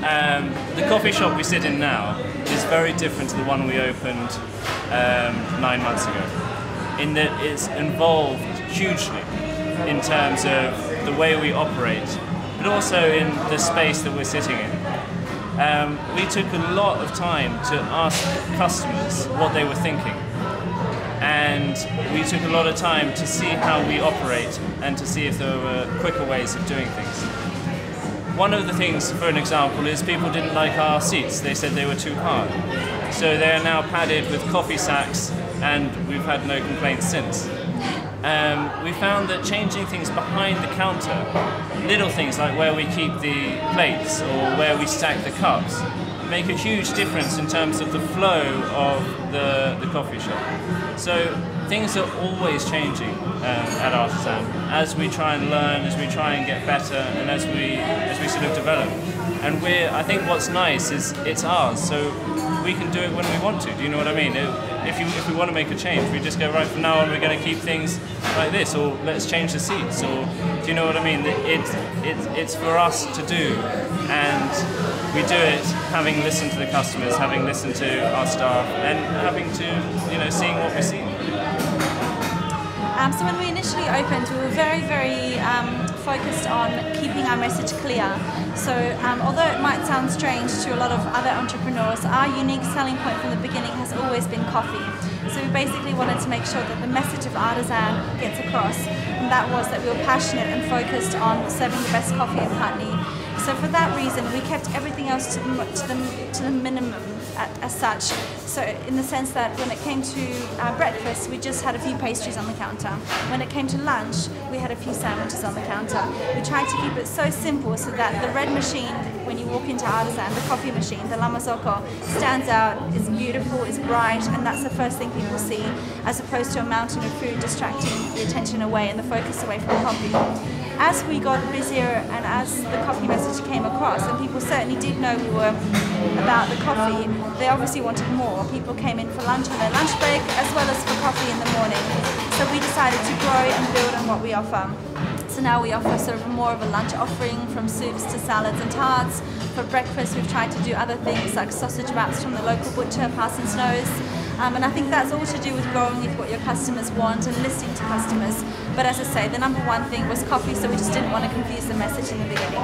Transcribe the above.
The coffee shop we sit in now is very different to the one we opened 9 months ago, in that it's evolved hugely in terms of the way we operate, but also in the space that we're sitting in. We took a lot of time to ask customers what they were thinking, and we took a lot of time to see how we operate and to see if there were quicker ways of doing things. One of the things, for an example, is people didn't like our seats. They said they were too hard. So they are now padded with coffee sacks, and we've had no complaints since. We found that changing things behind the counter, little things like where we keep the plates or where we stack the cups, make a huge difference in terms of the flow of the coffee shop. So things are always changing at Artisan as we try and learn, as we try and get better, and as we sort of develop. And I think what's nice is it's ours, so we can do it when we want to. Do you know what I mean? If we want to make a change, we just go, right, from now on we're going to keep things like this, or let's change the seats, or do you know what I mean? It's for us to do, and we do it having listened to the customers, having listened to our staff, and having to, seeing what we're seeing. So when we initially opened, we were very, very focused on keeping our message clear. So although it might sound strange to a lot of other entrepreneurs, our unique selling point from the beginning has always been coffee. So we basically wanted to make sure that the message of Artisan gets across, and that was that we were passionate and focused on serving the best coffee in Putney. So for that reason, we kept everything else to the minimum as such. So in the sense that when it came to breakfast, we just had a few pastries on the counter. When it came to lunch, we had a few sandwiches on the counter. We tried to keep it so simple so that the red machine, when you walk into Artisan, the coffee machine, the lamazoko, stands out, is beautiful, is bright, and that's the first thing people see, as opposed to a mountain of food distracting the attention away and the focus away from the coffee. As we got busier and as the coffee message came across, and people certainly did know we were about the coffee, they obviously wanted more. People came in for lunch on their lunch break as well as for coffee in the morning. So we decided to grow and build on what we offer. So now we offer sort of more of a lunch offering, from soups to salads and tarts. For breakfast, we've tried to do other things like sausage wraps from the local butcher, Parsons Nose. And I think that's all to do with growing with what your customers want and listening to customers. But as I say, the number one thing was coffee, so we just didn't want to confuse the message in the beginning.